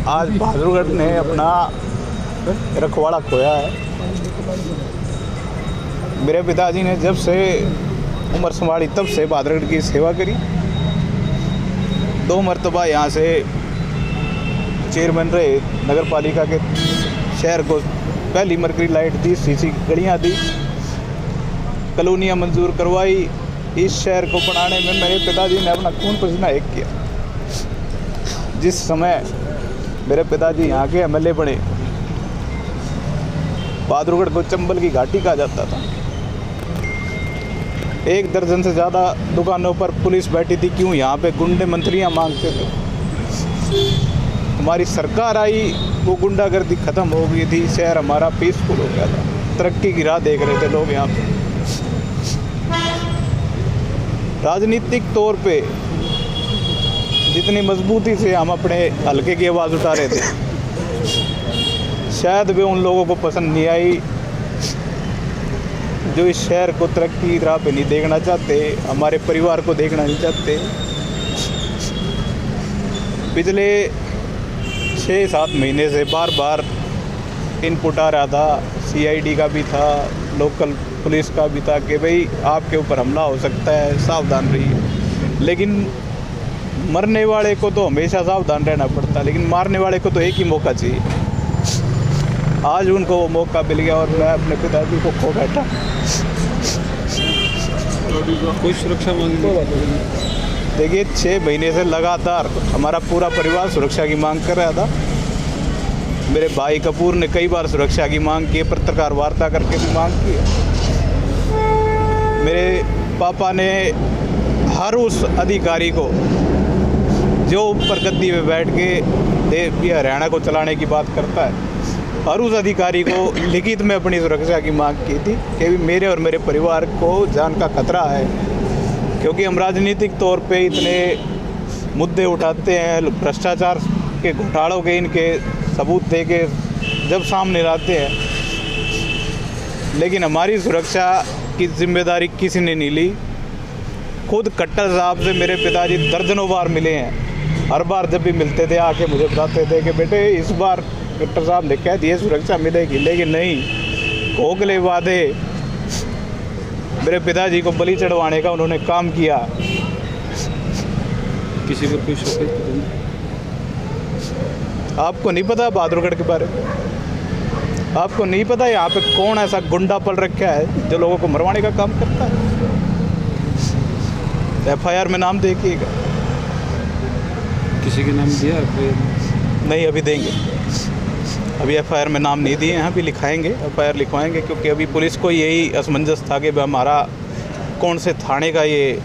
आज बहादुरगढ़ ने अपना रखवाड़ा खोया है। मेरे पिताजी ने जब से उम्र संभाली तब से बहादुरगढ़ की सेवा करी। 2 मरतबा यहाँ से चेयरमैन रहे, नगर पालिका के शहर को पहली मरकरी लाइट दी, सीसी गलियाँ दी, कॉलोनियाँ मंजूर करवाई। इस शहर को बनाने में मेरे पिताजी ने अपना खून पसीना एक किया। जिस समय मेरे पिताजी यहाँ के एमएलए बने, बहादुरगढ़ को चंबल की घाटी कहा जाता था। 1 दर्जन से ज़्यादा दुकानों पर पुलिस बैठी थी। क्यों? यहाँ पे गुंडे मंत्रियाँ मांगते थे। हमारी सरकार आई, वो गुंडागर्दी ख़त्म हो गई थी, शहर हमारा पीसफुल हो गया था, तरक्की की राह देख रहे थे लोग यहाँ पे। राजनीतिक तौर पे जितनी मजबूती से हम अपने हलके की आवाज़ उठा रहे थे, शायद वे उन लोगों को पसंद नहीं आई जो इस शहर को तरक्की की राह पे नहीं देखना चाहते, हमारे परिवार को देखना नहीं चाहते। पिछले 6-7 महीने से बार बार इनपुट आ रहा था, सीआईडी का भी था, लोकल पुलिस का भी था कि भाई आपके ऊपर हमला हो सकता है, सावधान रहिए। लेकिन मरने वाले को तो हमेशा सावधान रहना पड़ता है, लेकिन मारने वाले को तो एक ही मौका चाहिए। आज उनको वो मौका मिल गया और मैं अपने पिताजी को खो बैठा। कोई सुरक्षा मांग? देखिए, 6 महीने से लगातार हमारा पूरा परिवार सुरक्षा की मांग कर रहा था। मेरे भाई कपूर ने कई बार सुरक्षा की मांग की, पत्रकार वार्ता करके भी मांग की है। मेरे पापा ने हर उस अधिकारी को जो ऊपर गद्दी में बैठ के देश या हरियाणा को चलाने की बात करता है, हर उस अधिकारी को लिखित में अपनी सुरक्षा की मांग की थी कि भी मेरे और मेरे परिवार को जान का खतरा है। क्योंकि हम राजनीतिक तौर पे इतने मुद्दे उठाते हैं, भ्रष्टाचार के घोटालों के इनके सबूत दे के जब सामने लाते हैं, लेकिन हमारी सुरक्षा की जिम्मेदारी किसी ने नहीं ली। खुद कट्टर साहब से मेरे पिताजी दर्जनों बार मिले हैं। हर बार जब भी मिलते थे आके मुझे बताते थे कि बेटे इस बार कट्टर साहब ने कह दिए सुरक्षा मिलेगी, लेकिन नहीं, खोखले वादे। मेरे पिताजी को बलि चढ़वाने का उन्होंने काम किया। किसी को कोई शक है? आपको नहीं पता बहादुरगढ़ के बारे में? आपको नहीं पता यहाँ पे कौन ऐसा गुंडा पल रखा है जो लोगों को मरवाने का काम करता है? एफआईआर में नाम देखिएगा। किसी के नाम दिया? नहीं, अभी देंगे। अभी एफआईआर में नाम नहीं दिए हैं, अभी लिखाएंगे, एफआईआर लिखवाएंगे। क्योंकि अभी पुलिस को यही असमंजस था कि हमारा कौन से थाने का ये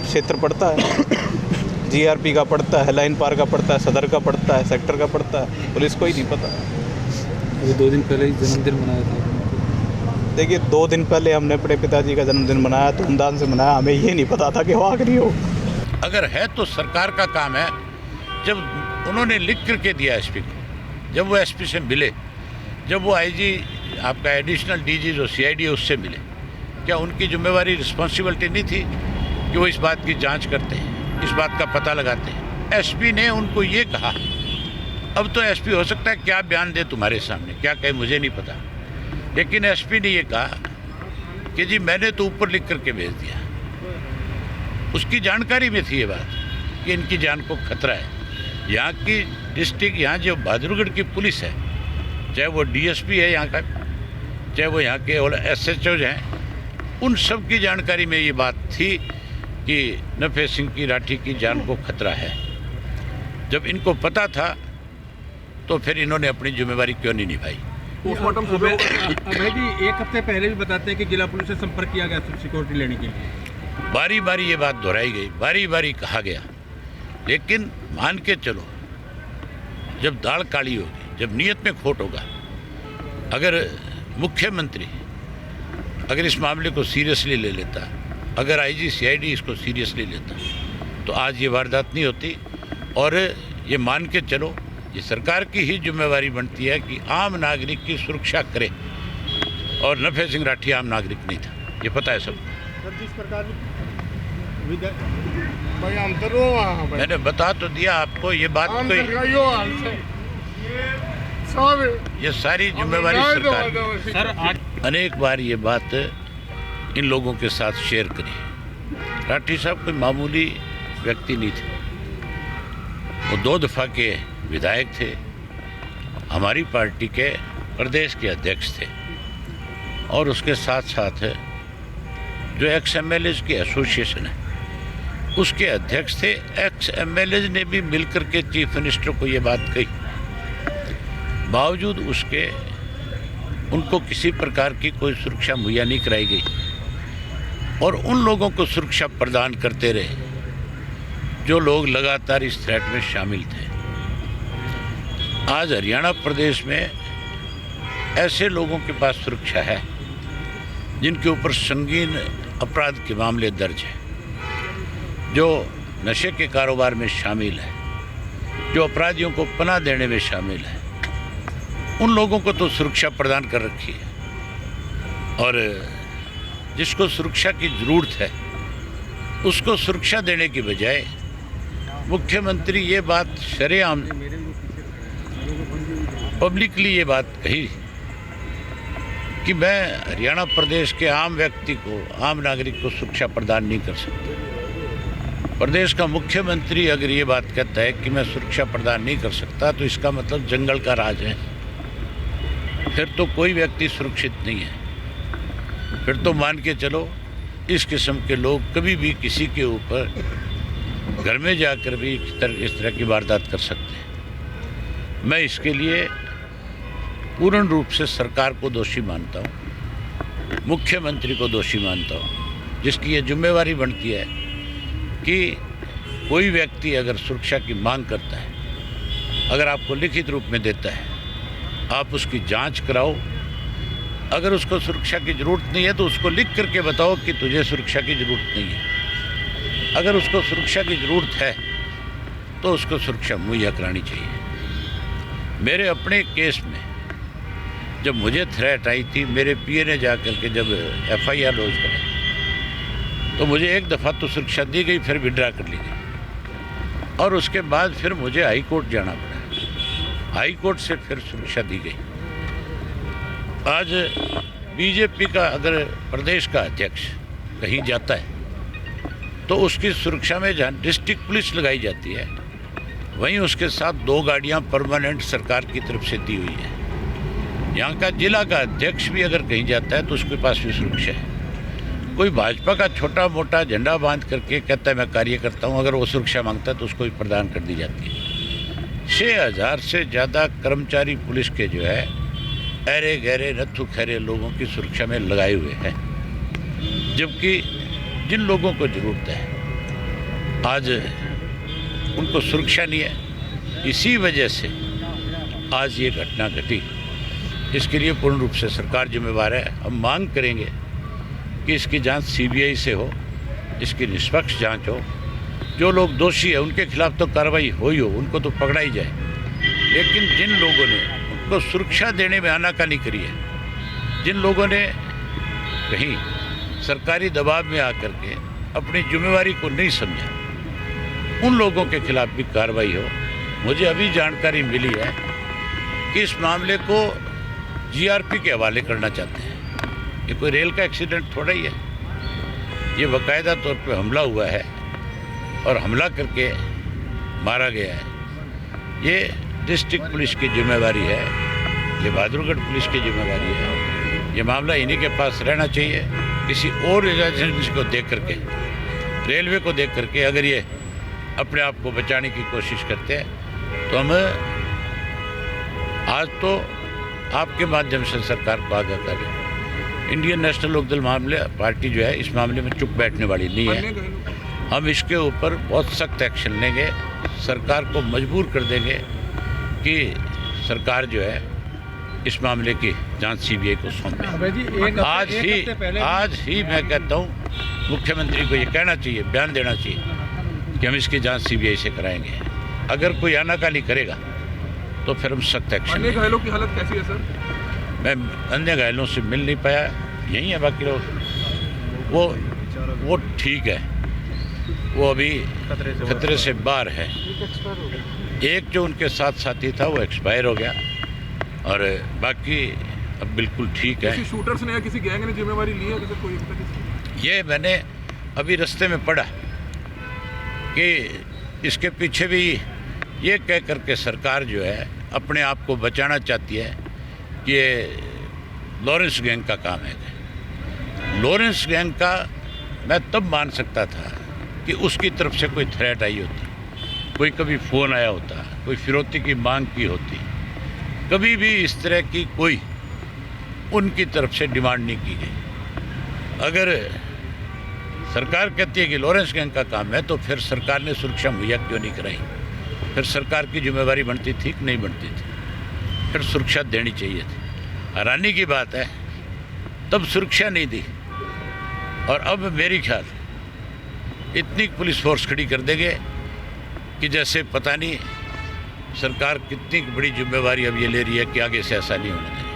क्षेत्र पड़ता है। जीआरपी का पड़ता है, लाइन पार का पड़ता है, सदर का पड़ता है, सेक्टर का पड़ता है, पुलिस को ही नहीं पता। अभी 2 दिन पहले ही जन्मदिन मनाया था। देखिए, 2 दिन पहले हमने अपने पिताजी का जन्मदिन मनाया, धूमधाम से मनाया। हमें ये नहीं पता था कि वो आखिरी हो। अगर है तो सरकार का काम है। जब उन्होंने लिख करके दिया एसपी को, जब वो एसपी से मिले, जब वो आईजी आपका एडिशनल डीजी जो सीआईडी है उससे मिले, क्या उनकी जिम्मेवारी रिस्पॉन्सिबिलिटी नहीं थी कि वो इस बात की जांच करते हैं, इस बात का पता लगाते हैं? एसपी ने उनको ये कहा। अब तो एसपी हो सकता है क्या बयान दे तुम्हारे सामने, क्या कहे मुझे नहीं पता, लेकिन एसपी ने ये कहा कि जी मैंने तो ऊपर लिख करके भेज दिया। उसकी जानकारी में थी ये बात कि इनकी जान को खतरा है। यहाँ की डिस्ट्रिक्ट, यहाँ जो बहादुरगढ़ की पुलिस है, चाहे वो डीएसपी है यहाँ का, चाहे वो यहाँ के एसएचओज हैं, उन सब की जानकारी में ये बात थी कि नफे सिंह की राठी की जान को खतरा है। जब इनको पता था तो फिर इन्होंने अपनी जिम्मेवारी क्यों नहीं निभाई? पोस्टमार्टम अभय जी 1 हफ्ते पहले भी बताते हैं कि जिला पुलिस से संपर्क किया गया सिक्योरिटी लेने के लिए। बारी बारी ये बात दोहराई गई, बारी बारी कहा गया, लेकिन मान के चलो जब दाल काली होगी, जब नीयत में खोट होगा, अगर मुख्यमंत्री अगर इस मामले को सीरियसली ले लेता, अगर आईजी सीआईडी इसको सीरियसली लेता, तो आज ये वारदात नहीं होती। और ये मान के चलो, ये सरकार की ही जिम्मेवारी बनती है कि आम नागरिक की सुरक्षा करे, और नफे सिंह राठी आम नागरिक नहीं था, ये पता है सबको। जिस प्रकार भाई हम तो रो वहाँ भाई मैंने बता तो दिया आपको, ये बात हम कोई, तो यो हाल से सब ये सारी जिम्मेवारी सरकार की। सर आज अनेक बार ये बात इन लोगों के साथ शेयर करी। राठी साहब कोई मामूली व्यक्ति नहीं थे, वो 2 दफ़ा के विधायक थे, हमारी पार्टी के प्रदेश के अध्यक्ष थे, और उसके साथ साथ जो एक्स एमएलए की एसोसिएशन है उसके अध्यक्ष थे। एक्स एमएलए ने भी मिलकर के चीफ मिनिस्टर को ये बात कही, बावजूद उसके उनको किसी प्रकार की कोई सुरक्षा मुहैया नहीं कराई गई, और उन लोगों को सुरक्षा प्रदान करते रहे जो लोग लगातार इस थ्रेट में शामिल थे। आज हरियाणा प्रदेश में ऐसे लोगों के पास सुरक्षा है जिनके ऊपर संगीन अपराध के मामले दर्ज हैं, जो नशे के कारोबार में शामिल है, जो अपराधियों को पनाह देने में शामिल है, उन लोगों को तो सुरक्षा प्रदान कर रखी है। और जिसको सुरक्षा की ज़रूरत है उसको सुरक्षा देने की बजाय मुख्यमंत्री ये बात शरेआम पब्लिकली ये बात कही कि मैं हरियाणा प्रदेश के आम व्यक्ति को, आम नागरिक को सुरक्षा प्रदान नहीं कर सकता। प्रदेश का मुख्यमंत्री अगर ये बात कहता है कि मैं सुरक्षा प्रदान नहीं कर सकता, तो इसका मतलब जंगल का राज है। फिर तो कोई व्यक्ति सुरक्षित नहीं है। फिर तो मान के चलो इस किस्म के लोग कभी भी किसी के ऊपर घर में जाकर भी इस तरह की वारदात कर सकते हैं। मैं इसके लिए पूर्ण रूप से सरकार को दोषी मानता हूँ, मुख्यमंत्री को दोषी मानता हूँ, जिसकी ये जिम्मेवारी बनती है कि कोई व्यक्ति अगर सुरक्षा की मांग करता है, अगर आपको लिखित रूप में देता है, आप उसकी जांच कराओ। अगर उसको सुरक्षा की ज़रूरत नहीं है तो उसको लिख करके बताओ कि तुझे सुरक्षा की ज़रूरत नहीं है। अगर उसको सुरक्षा की ज़रूरत है तो उसको सुरक्षा मुहैया करानी चाहिए। मेरे अपने केस में जब मुझे थ्रेट आई थी, मेरे पीए ने जा करके जब एफआईआर लॉन्च करा तो मुझे एक दफ़ा तो सुरक्षा दी गई, फिर विड्रा कर ली गई, और उसके बाद फिर मुझे हाई कोर्ट जाना पड़ा। हाई कोर्ट से फिर सुरक्षा दी गई। आज बीजेपी का अगर प्रदेश का अध्यक्ष कहीं जाता है तो उसकी सुरक्षा में जहाँ डिस्ट्रिक्ट पुलिस लगाई जाती है, वहीं उसके साथ 2 गाड़ियाँ परमानेंट सरकार की तरफ से दी हुई है। यहाँ का जिला का अध्यक्ष भी अगर कहीं जाता है तो उसके पास भी सुरक्षा है। कोई भाजपा का छोटा मोटा झंडा बांध करके कहता है मैं कार्य करता हूँ, अगर वो सुरक्षा मांगता है तो उसको भी प्रदान कर दी जाती है। 6000 से ज़्यादा कर्मचारी पुलिस के जो है अरे गहरे नत्थु खैरे लोगों की सुरक्षा में लगाए हुए हैं, जबकि जिन लोगों को ज़रूरत है आज उनको सुरक्षा नहीं है। इसी वजह से आज ये घटना घटी। इसके लिए पूर्ण रूप से सरकार जिम्मेवार है। हम मांग करेंगे कि इसकी जांच सीबीआई से हो, इसकी निष्पक्ष जांच हो। जो लोग दोषी है उनके खिलाफ तो कार्रवाई हो ही हो, उनको तो पकड़ा ही जाए। लेकिन जिन लोगों ने उनको सुरक्षा देने में आनाकानी करी है, जिन लोगों ने कहीं सरकारी दबाव में आकर के अपनी जिम्मेवारी को नहीं समझा, उन लोगों के खिलाफ भी कार्रवाई हो। मुझे अभी जानकारी मिली है कि इस मामले को जीआरपी के हवाले करना चाहते हैं। ये कोई रेल का एक्सीडेंट थोड़ा ही है, ये बाकायदा तौर पे हमला हुआ है और हमला करके मारा गया है। ये डिस्ट्रिक्ट पुलिस की जिम्मेवारी है, ये बहादुरगढ़ पुलिस की जिम्मेवारी है। ये मामला इन्हीं के पास रहना चाहिए। किसी और एजेंसी को देख करके, रेलवे को देख करके अगर ये अपने आप को बचाने की कोशिश करते हैं तो हम आज तो आपके माध्यम से सरकार को आगाह करें। इंडियन नेशनल लोकदल मामले पार्टी जो है इस मामले में चुप बैठने वाली नहीं है। हम इसके ऊपर बहुत सख्त एक्शन लेंगे, सरकार को मजबूर कर देंगे कि सरकार जो है इस मामले की जांच सीबीआई को सौंपे। आज ही मैं कहता हूँ मुख्यमंत्री को ये कहना चाहिए, बयान देना चाहिए कि हम इसकी जांच सीबीआई से कराएंगे। अगर कोई आनाकानी करेगा तो फिर हम सख्त एक्शन। अन्य घायलों की हालत कैसी है सर? मैं अन्य घायलों से मिल नहीं पाया, यही है, बाकी लोग वो ठीक है। वो अभी खतरे से बाहर है। एक जो उनके साथ साथी था वो एक्सपायर हो गया और बाकी अब बिल्कुल ठीक है। किसी शूटर्स ने या किसी गैंग ने जिम्मेवारी ली है कोई अभी तक? ये मैंने अभी रास्ते में पढ़ा कि इसके पीछे भी ये कह कर के सरकार जो है अपने आप को बचाना चाहती है कि ये लॉरेंस गैंग का काम है। लॉरेंस गैंग का मैं तब मान सकता था कि उसकी तरफ से कोई थ्रेट आई होती, कोई कभी फ़ोन आया होता, कोई फिरौती की मांग की होती, कभी भी इस तरह की कोई उनकी तरफ से डिमांड नहीं की गई। अगर सरकार कहती है कि लॉरेंस गैंग का काम है तो फिर सरकार ने सुरक्षा मुहैया क्यों नहीं कराई? फिर सरकार की जिम्मेवारी बनती थी कि नहीं बनती थी? फिर सुरक्षा देनी चाहिए थी। हैरानी की बात है तब सुरक्षा नहीं दी और अब मेरी ख्याल इतनी पुलिस फोर्स खड़ी कर देंगे कि जैसे पता नहीं सरकार कितनी बड़ी जिम्मेवारी अब ये ले रही है कि आगे से ऐसा नहीं होने देगी।